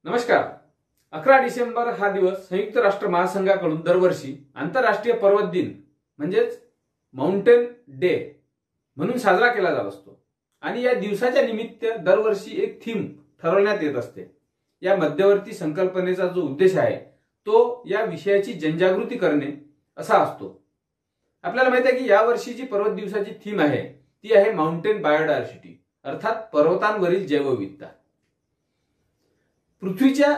नमस्कार। 11 डिसेंबर हा दिवस संयुक्त राष्ट्र महासंघाकडून दरवर्षी आंतरराष्ट्रीय पर्वत दिन म्हणजेच माउंटेन डे म्हणून साजरा केला जात असतो आणि या दिवसाच्या निमित्त दरवर्षी एक थीम ठरवण्यात येत असते। या मध्यवर्ती संकल्पनेचा जो उद्देश आहे तो या विषयाची जनजागृती करणे असा असतो। आपल्याला माहिती आहे की या वर्षीची पर्वत दिवसाची थीम आहे ती आहे माउंटेन बायोडायव्हर्सिटी अर्थात पर्वतांवरील जैवविविधता। पृथ्वीच्या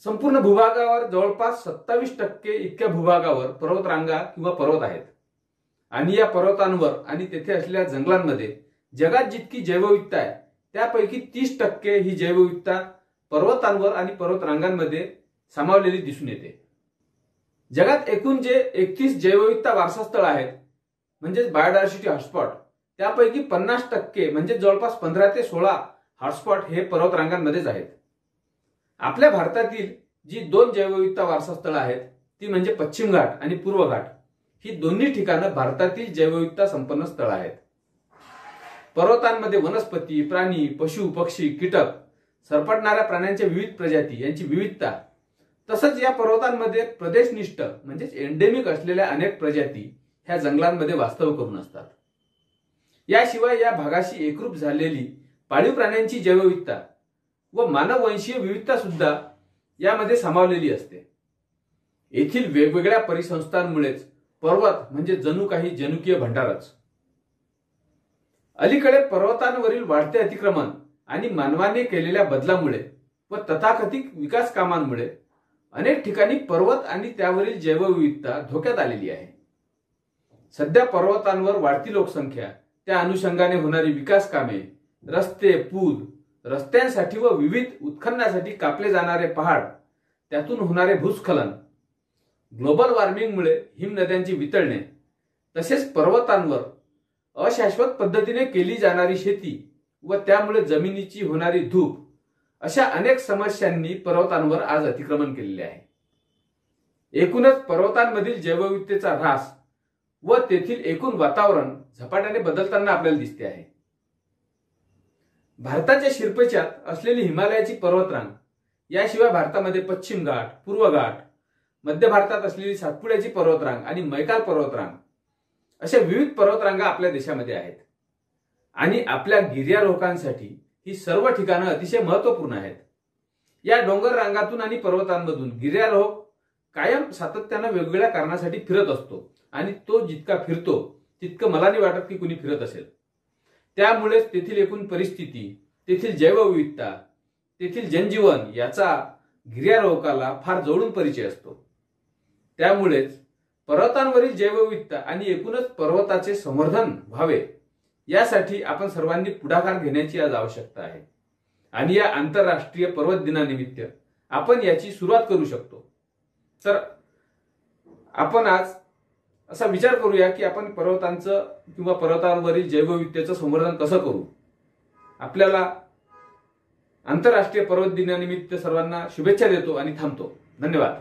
संपूर्ण भूभागावर जवळपास 27% इतक्या भूभागावर पर्वतरांगा किंवा पर्वत आहेत आणि या पर्वतांवर आणि तेथे असलेल्या जंगलांमध्ये जगात जितकी जैवविविधता आहे त्यापैकी 30% ही जैवविविधता पर्वतांवर आणि पर्वतरांगांमध्ये सामावलेली दिसून येते। जगात एकूण जे 31 जैवविविधता वारसा स्थळ आहेत म्हणजे बायोडायव्हर्सिटी हॉटस्पॉट त्यापैकी 50% म्हणजे जवळपास 15 ते 16 हॉटस्पॉट हे पर्वतरांगांमध्येच आहेत। आपल्या भारतातील जी दोन जैवविविधता वारसा स्थळ आहेत ती म्हणजे पश्चिम घाट आणि पूर्व घाट ही दोन्ही ठिकाणं भारतातील जैवविविधता संपन्न स्थळ आहेत। पर्वतांमध्ये वनस्पती, प्राणी, पशु, पक्षी, कीटक, सरपटणाऱ्या प्राण्यांच्या विविध प्रजाती यांची विविधता तसंच या पर्वतांमध्ये प्रदेशनिष्ठ म्हणजेच एंडेमिक असलेल्या अनेक प्रजाती ह्या जंगलांमध्ये वास्तव्य करून असतात। याशिवाय या भागाशी एकरूप झालेली पाळीव प्राण्यांची जैवविविधता व मानववंशीय विविधता सुद्धा यामध्ये सामावलेली असते। येथील वेगवेगळ्या परिसंस्थांमुळेच पर्वत म्हणजे जणू काही जनुकीय भंडारच। अलीकडे पर्वतांवरील वाढते अतिक्रमण आणि मानवाने केलेल्या बदलामुळे व तथाकथित विकास कामांमुळे अनेक ठिकाणी पर्वत आणि त्यावरील जैवविविधता धोक्यात आलेली आहे। सध्या पर्वतांवर वाढती लोकसंख्या, त्या अनुषंगाने होणारी विकास कामे, रस्ते, पूल, रस्त्यांसाठी व विविध उत्खननासाठी कापले जाणारे पहाड, त्यातून होणारे भूस्खलन, ग्लोबल वॉर्मिंगमुळे हिमनद्यांची वितळणे तसेच पर्वतांवर अशाश्वत पद्धतीने केली जाणारी शेती व त्यामुळे जमिनीची होणारी धूप अशा अनेक समस्यांनी पर्वतांवर आज अतिक्रमण केलेले आहे। एकूणच पर्वतांमधील जैवविविधतेचा ऱ्हास व तेथील एकूण वातावरण झपाट्याने बदलताना आपल्याला दिसते आहे। भारताच्या शिरपेच्यात असलेली हिमालयाची पर्वतरांग, याशिवाय भारतामध्ये पश्चिम घाट, पूर्व घाट, मध्य भारतात असलेली सातपुड्याची पर्वतरांग आणि मैकाल पर्वतरांग अशा विविध पर्वतरांगा आपल्या देशामध्ये आहेत आणि आपल्या गिर्यारोहकांसाठी ही सर्व ठिकाणं अतिशय महत्त्वपूर्ण आहेत। या डोंगर रांगातून आणि पर्वतांमधून गिर्यारोहक कायम सातत्याने वेगवेगळ्या कारणासाठी फिरत असतो आणि तो जितका फिरतो तितकं मला नाही वाटत की कुणी फिरत असेल। त्यामुळे तेथील एकूण परिस्थिती, तेथील जैवविविधता, तेथील जनजीवन याचा गिर्यारोहकाला फार जवळून परिचय असतो। त्यामुळेच पर्वतांवरील जैवविविधता आणि एकूणच पर्वताचे संवर्धन व्हावे यासाठी आपण सर्वांनी पुढाकार घेण्याची आज आवश्यकता आहे आणि या आंतरराष्ट्रीय पर्वत दिनानिमित्त आपण याची सुरुवात करू शकतो। तर आपण आज असा विचार करूया की आपण पर्वतांचं किंवा पर्वतांवरील जैवविविधतेचं संवर्धन कसं करू। आपल्याला आंतरराष्ट्रीय पर्वत दिनानिमित्त सर्वांना शुभेच्छा देतो आणि थांबतो। धन्यवाद।